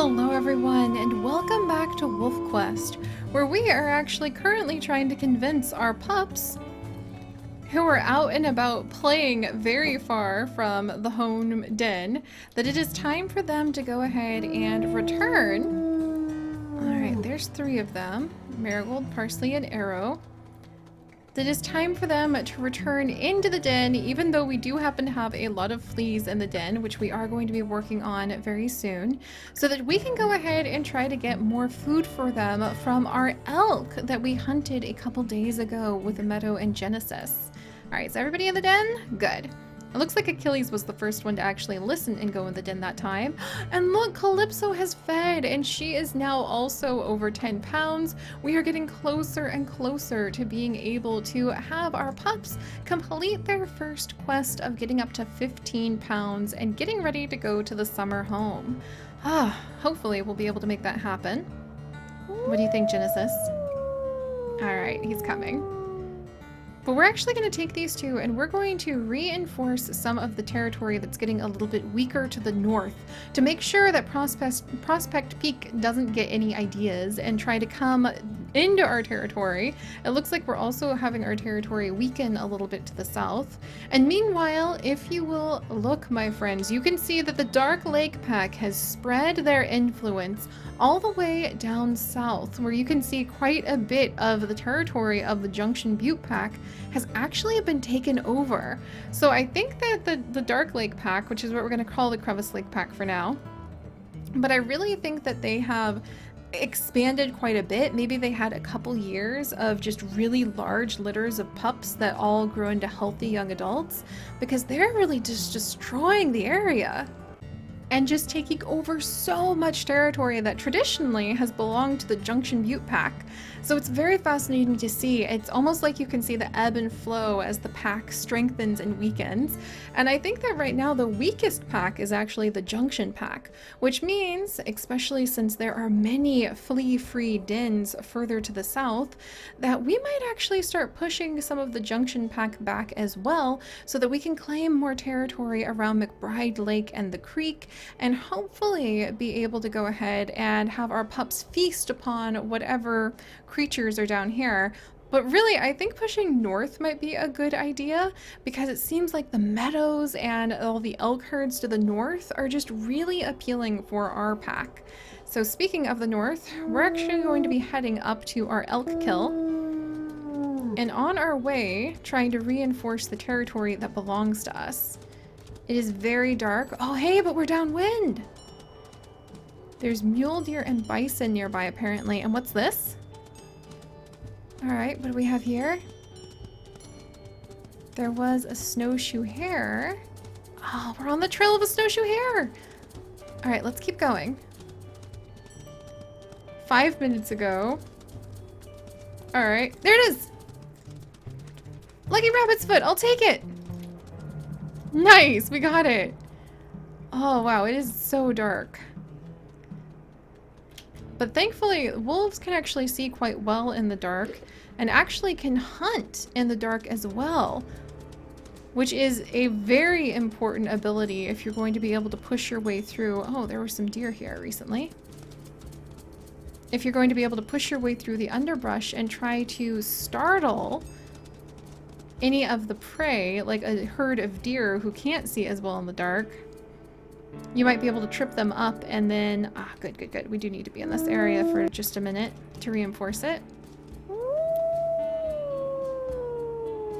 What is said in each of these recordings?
Hello everyone, and welcome back to Wolf Quest, where we are actually currently trying to convince our pups, who are out and about playing very far from the home den, that it is time for them to go ahead and return. Alright, there's 3 of them. Marigold, Parsley, and Arrow. It is time for them to return into the den, even though we do happen to have a lot of fleas in the den, which we are going to be working on very soon, so that we can go ahead and try to get more food for them from our elk that we hunted a couple days ago with Meadow and Genesis. Alright, is everybody in the den? Good. It looks like Achilles was the first one to actually listen and go in the den that time. And look, Calypso has fed, and she is now also over 10 pounds. We are getting closer and closer to being able to have our pups complete their first quest of getting up to 15 pounds and getting ready to go to the summer home. Hopefully we'll be able to make that happen. What do you think, Genesis? Alright, he's coming. But we're actually going to take these 2 and we're going to reinforce some of the territory that's getting a little bit weaker to the north to make sure that Prospect Peak doesn't get any ideas and try to come into our territory. It looks like we're also having our territory weaken a little bit to the south. And meanwhile, if you will look, my friends, you can see that the Dark Lake Pack has spread their influence all the way down south, where you can see quite a bit of the territory of the Junction Butte Pack has actually been taken over. So I think that the Dark Lake Pack, which is what we're going to call the Crevice Lake Pack for now, but I really think that they have expanded quite a bit. Maybe they had a couple years of just really large litters of pups that all grew into healthy young adults, because they're really just destroying the area and just taking over so much territory that traditionally has belonged to the Junction Butte Pack. So it's very fascinating to see. It's almost like you can see the ebb and flow as the pack strengthens and weakens. And I think that right now the weakest pack is actually the Junction Pack, which means, especially since there are many flea-free dens further to the south, that we might actually start pushing some of the Junction Pack back as well, so that we can claim more territory around McBride Lake and the creek, and hopefully be able to go ahead and have our pups feast upon whatever creatures are down here. But really, I think pushing north might be a good idea, because it seems like the meadows and all the elk herds to the north are just really appealing for our pack. So speaking of the north, we're actually going to be heading up to our elk kill, and on our way trying to reinforce the territory that belongs to us. It is very dark. Oh, hey, but we're downwind. There's mule deer and bison nearby, apparently. And what's this? All right, what do we have here? There was a snowshoe hare. Oh, we're on the trail of a snowshoe hare. All right, let's keep going. 5 minutes ago. All right, there it is. Lucky rabbit's foot, I'll take it. Nice, we got it. Oh wow, it is so dark. But thankfully, wolves can actually see quite well in the dark, and actually can hunt in the dark as well, which is a very important ability if you're going to be able to push your way through. Oh, there were some deer here recently. If you're going to be able to push your way through the underbrush and try to startle any of the prey, like a herd of deer who can't see as well in the dark, you might be able to trip them up. And then good, we do need to be in this area for just a minute to reinforce it.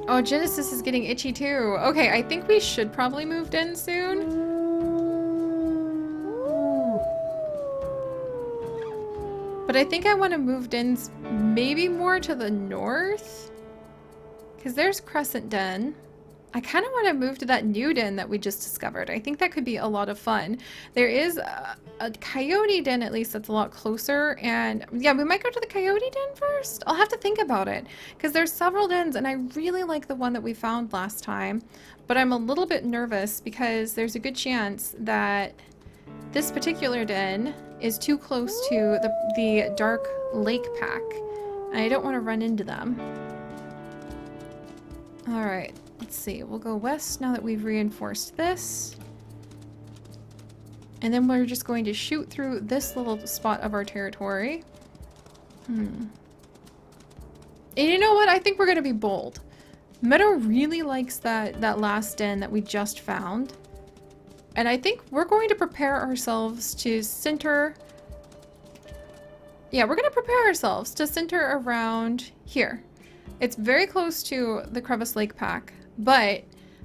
Oh, Genesis is getting itchy too. Okay, I think we should probably move in soon. But I think I want to move in maybe more to the north, because there's Crescent Den. I kind of want to move to that new den that we just discovered. I think that could be a lot of fun. There is a coyote den, at least, that's a lot closer. And yeah, we might go to the coyote den first. I'll have to think about it, because there's several dens and I really like the one that we found last time. But I'm a little bit nervous because there's a good chance that this particular den is too close to the Dark Lake Pack. And I don't want to run into them. All right. Let's see, we'll go west now that we've reinforced this. And then we're just going to shoot through this little spot of our territory. And you know what? I think we're going to be bold. Meadow really likes that last den that we just found. And I think we're going to prepare ourselves to center... Yeah, we're going to prepare ourselves to center around here. It's very close to the Crevice Lake Pack, but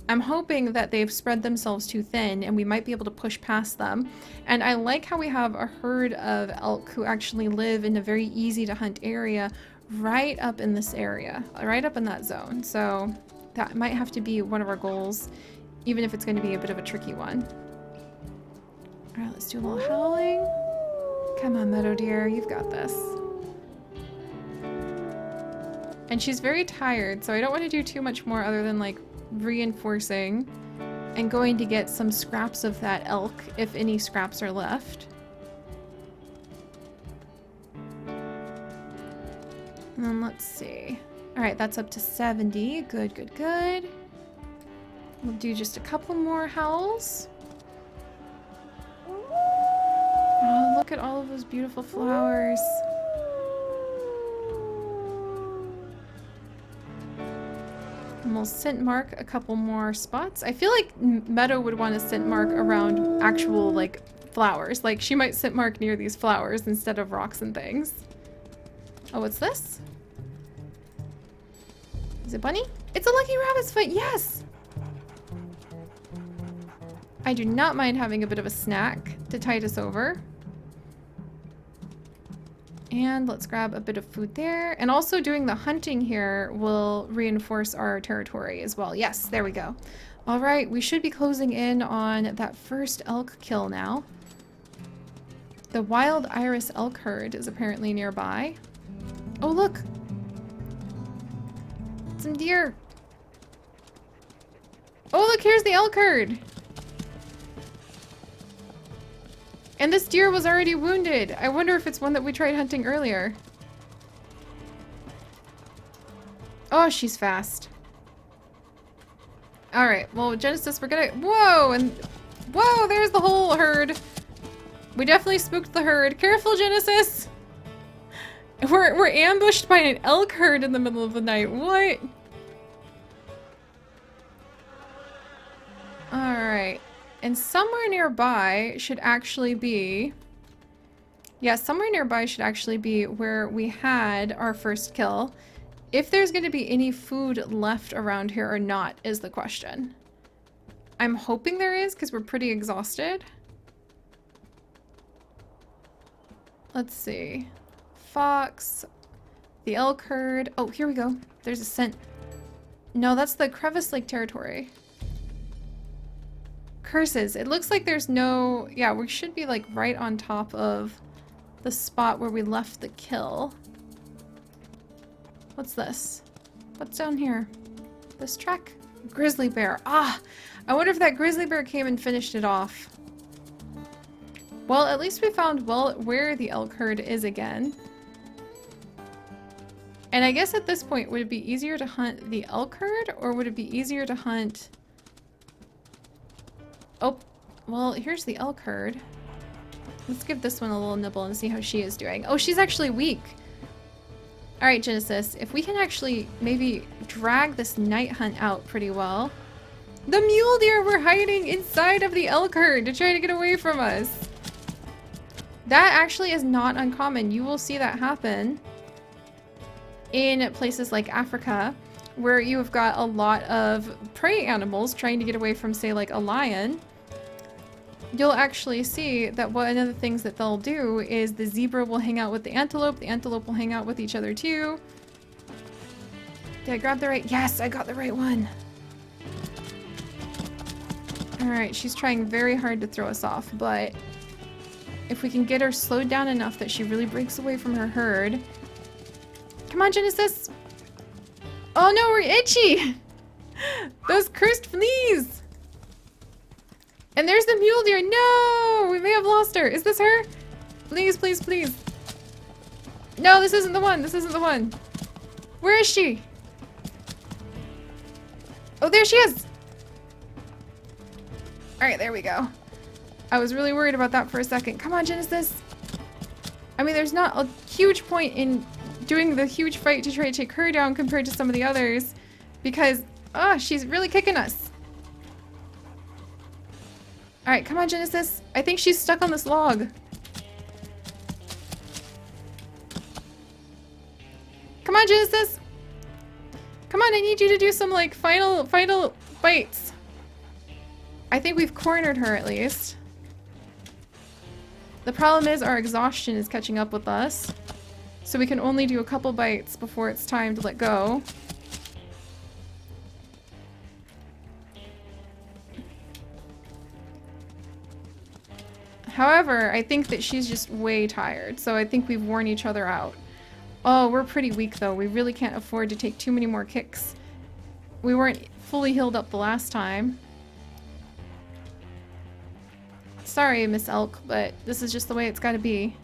I'm hoping that they've spread themselves too thin and we might be able to push past them. And I like how we have a herd of elk who actually live in a very easy to hunt area right up in this area, right up in that zone. So that might have to be one of our goals, even if it's going to be a bit of a tricky one. All right, let's do a little howling. Come on, Meadow dear, you've got this. And she's very tired, so I don't want to do too much more other than like reinforcing and going to get some scraps of that elk if any scraps are left. And then let's see. All right, that's up to 70. Good, good, good. We'll do just a couple more howls. Oh, look at all of those beautiful flowers. And we'll scent mark a couple more spots. I feel like Meadow would want to scent mark around actual, like, flowers. Like, she might scent mark near these flowers instead of rocks and things. Oh, what's this? Is it bunny? It's a lucky rabbit's foot, yes! I do not mind having a bit of a snack to tide us over. And let's grab a bit of food there. And also doing the hunting here will reinforce our territory as well. Yes, there we go. All right, we should be closing in on that first elk kill now. The wild iris elk herd is apparently nearby. Oh, look! Some deer! Oh, look, here's the elk herd! And this deer was already wounded. I wonder if it's one that we tried hunting earlier. Oh, she's fast. All right, well, Genesis, we're gonna... Whoa, and... Whoa, there's the whole herd. We definitely spooked the herd. Careful, Genesis! We're ambushed by an elk herd in the middle of the night. What? All right. And somewhere nearby should actually be... Yeah, somewhere nearby should actually be where we had our first kill. If there's going to be any food left around here or not is the question. I'm hoping there is because we're pretty exhausted. Let's see. Fox. The elk herd. Oh, here we go. There's a scent. No, that's the Crevice Lake territory. Curses. It looks like there's no... Yeah, we should be like right on top of the spot where we left the kill. What's this? What's down here? This track? Grizzly bear. Ah! I wonder if that grizzly bear came and finished it off. Well, at least we found where the elk herd is again. And I guess at this point, would it be easier to hunt the elk herd or would it be easier to hunt... Oh, well, here's the elk herd. Let's give this one a little nibble and see how she is doing. Oh, she's actually weak. All right, Genesis, if we can actually maybe drag this night hunt out pretty well. The mule deer were hiding inside of the elk herd to try to get away from us. That actually is not uncommon. You will see that happen in places like Africa, where you've got a lot of prey animals trying to get away from, say, like a lion. You'll actually see that one of the things that they'll do is the zebra will hang out with the antelope will hang out with each other too. Did I grab the right? Yes, I got the right one. Alright, she's trying very hard to throw us off, but if we can get her slowed down enough that she really breaks away from her herd. Come on, Genesis! Oh no, we're itchy! Those cursed fleas! And there's the mule deer. No! We may have lost her. Is this her? Please, please, please. No, this isn't the one. This isn't the one. Where is she? Oh, there she is! Alright, there we go. I was really worried about that for a second. Come on, Genesis. I mean, there's not a huge point in doing the huge fight to try to take her down compared to some of the others because, oh, she's really kicking us. All right, come on, Genesis. I think she's stuck on this log. Come on, Genesis. Come on, I need you to do some, like, final bites. I think we've cornered her, at least. The problem is our exhaustion is catching up with us. So we can only do a couple bites before it's time to let go. However, I think that she's just way tired, so I think we've worn each other out. Oh, we're pretty weak though. We really can't afford to take too many more kicks. We weren't fully healed up the last time. Sorry, Miss Elk, but this is just the way it's gotta be.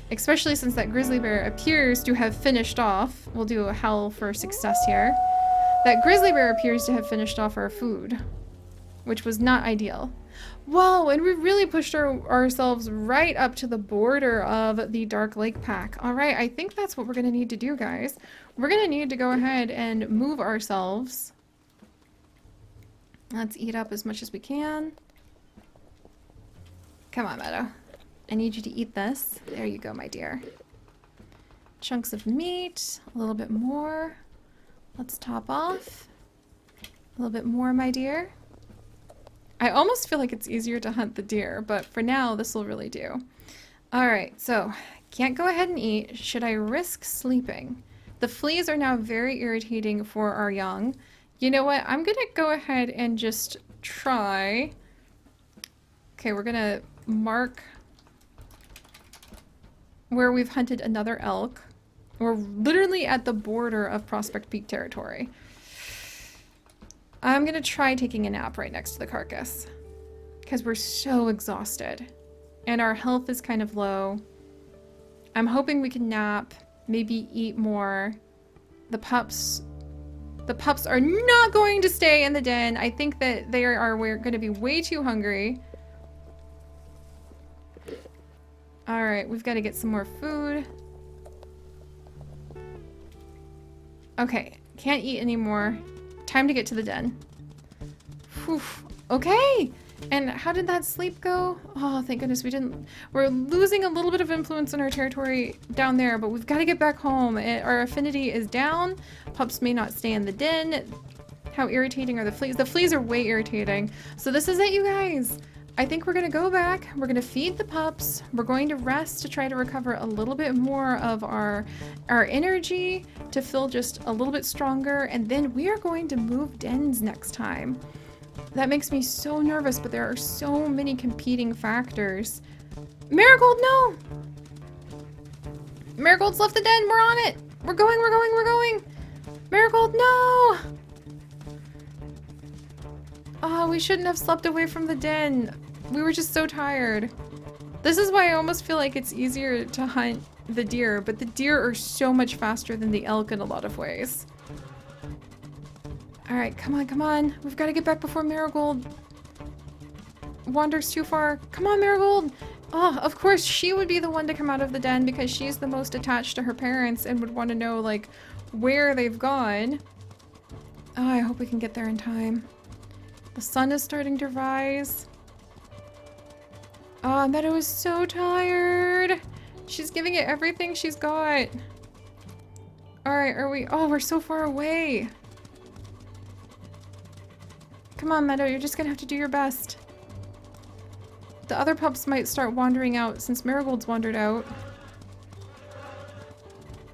Especially since that grizzly bear appears to have finished off. We'll do a howl for success here. That grizzly bear appears to have finished off our food, which was not ideal. Whoa, and we really pushed ourselves right up to the border of the Dark Lake Pack. All right, I think that's what we're gonna need to do, guys. We're gonna need to go ahead and move ourselves. Let's eat up as much as we can. Come on, Meadow. I need you to eat this. There you go, my dear. Chunks of meat, a little bit more. Let's top off. A little bit more, my dear. I almost feel like it's easier to hunt the deer, but for now, this will really do. Alright, so can't go ahead and eat. Should I risk sleeping? The fleas are now very irritating for our young. You know what? I'm gonna go ahead and just try. Okay, we're gonna mark where we've hunted another elk. We're literally at the border of Prospect Peak territory. I'm gonna try taking a nap right next to the carcass because we're so exhausted and our health is kind of low. I'm hoping we can nap, maybe eat more. The pups are not going to stay in the den. I think that we're going to be way too hungry. All right, we've got to get some more food. Okay, can't eat anymore. Time to get to the den. Whew. Okay! And how did that sleep go? Oh, thank goodness we didn't. We're losing a little bit of influence in our territory down there, but we've got to get back home. Our affinity is down. Pups may not stay in the den. How irritating are the fleas? The fleas are way irritating. So this is it, you guys. I think we're going to go back. We're going to feed the pups. We're going to rest to try to recover a little bit more of our energy to feel just a little bit stronger. And then we are going to move dens next time. That makes me so nervous, but there are so many competing factors. Marigold, no! Marigold's left the den. We're on it. We're going, we're going, we're going. Marigold, no! Oh, we shouldn't have slept away from the den. We were just so tired. This is why I almost feel like it's easier to hunt the deer, but the deer are so much faster than the elk in a lot of ways. All right, come on, come on. We've got to get back before Marigold wanders too far. Come on, Marigold. Oh, of course, she would be the one to come out of the den because she's the most attached to her parents and would want to know, like, where they've gone. Oh, I hope we can get there in time. The sun is starting to rise. Oh, Meadow is so tired. She's giving it everything she's got. All right, are we? Oh, we're so far away. Come on, Meadow, you're just gonna have to do your best. The other pups might start wandering out since Marigold's wandered out.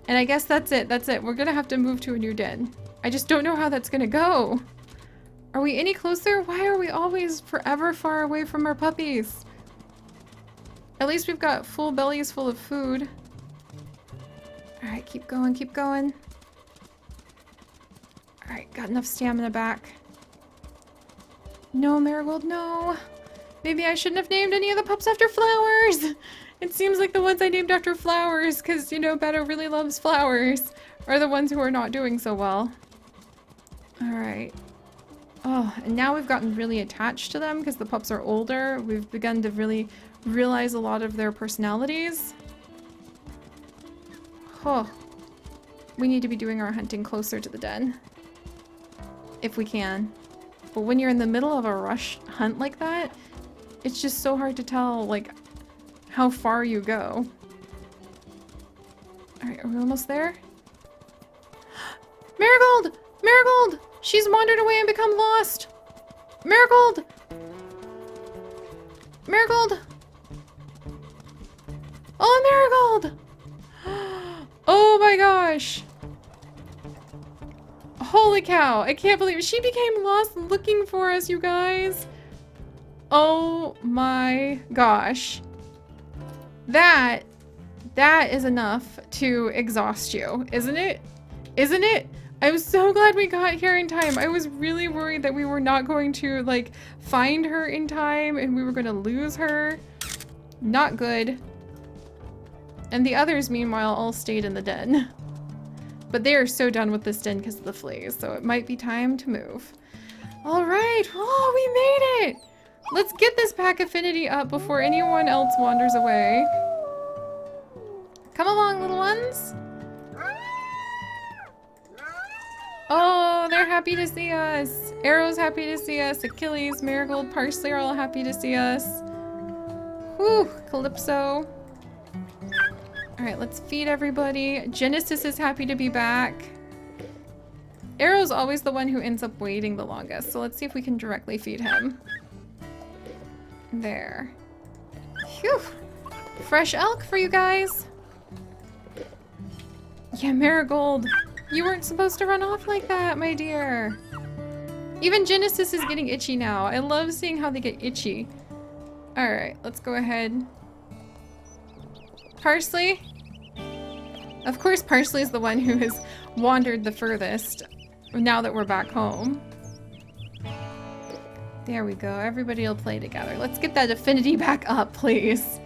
And I guess that's it, that's it. We're gonna have to move to a new den. I just don't know how that's gonna go. Are we any closer? Why are we always forever far away from our puppies? At least we've got full bellies full of food. All right, keep going, keep going. All right, got enough stamina back. No, Marigold, no. Maybe I shouldn't have named any of the pups after flowers. It seems like the ones I named after flowers, because, you know, Beto really loves flowers, are the ones who are not doing so well. All right. Oh, and now we've gotten really attached to them because the pups are older. We've begun to really realize a lot of their personalities. Oh, we need to be doing our hunting closer to the den. If we can. But when you're in the middle of a rush hunt like that, it's just so hard to tell, like, how far you go. Alright, are we almost there? Marigold! Marigold! She's wandered away and become lost! Marigold! Marigold! Oh, Marigold! Oh my gosh! Holy cow, I can't believe it. She became lost looking for us, you guys. Oh my gosh. That is enough to exhaust you, isn't it? Isn't it? I'm so glad we got here in time. I was really worried that we were not going to, like, find her in time and we were going to lose her. Not good. And the others, meanwhile, all stayed in the den. But they are so done with this den because of the fleas, so it might be time to move. All right. Oh, we made it. Let's get this pack affinity up before anyone else wanders away. Come along, little ones. Oh, they're happy to see us. Arrow's happy to see us. Achilles, Marigold, Parsley are all happy to see us. Whew, Calypso. All right, let's feed everybody. Genesis is happy to be back. Arrow's always the one who ends up waiting the longest, so let's see if we can directly feed him. There. Phew. Fresh elk for you guys. Yeah, Marigold. You weren't supposed to run off like that, my dear. Even Genesis is getting itchy now. I love seeing how they get itchy. All right, let's go ahead. Parsley. Of course, Parsley is the one who has wandered the furthest now that we're back home. There we go. Everybody will play together. Let's get that affinity back up, please.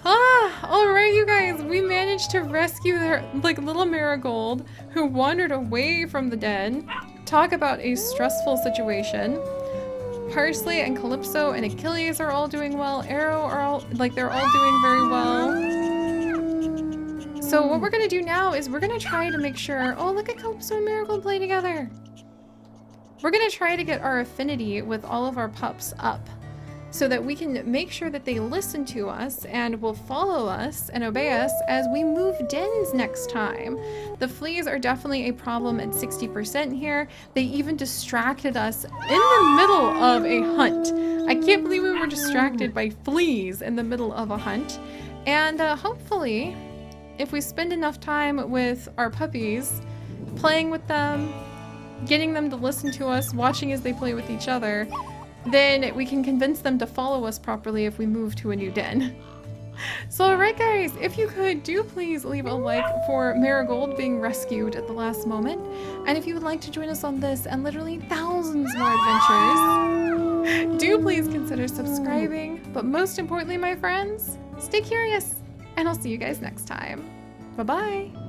Ah, all right, you guys. We managed to rescue their, like, little Marigold who wandered away from the den. Talk about a stressful situation. Parsley and Calypso and Achilles are all doing well. Arrow are all, like, they're all doing very well. So what we're gonna do now is we're gonna try to make sure, oh, look at Calypso and Marigold play together. We're gonna try to get our affinity with all of our pups up so that we can make sure that they listen to us and will follow us and obey us as we move dens next time. The fleas are definitely a problem at 60% here. They even distracted us in the middle of a hunt. I can't believe we were distracted by fleas in the middle of a hunt. And hopefully, if we spend enough time with our puppies, playing with them, getting them to listen to us, watching as they play with each other, then we can convince them to follow us properly if we move to a new den. So alright guys, if you could, do please leave a like for Marigold being rescued at the last moment. And if you would like to join us on this and literally thousands more adventures, do please consider subscribing. But most importantly, my friends, stay curious, and I'll see you guys next time. Bye-bye!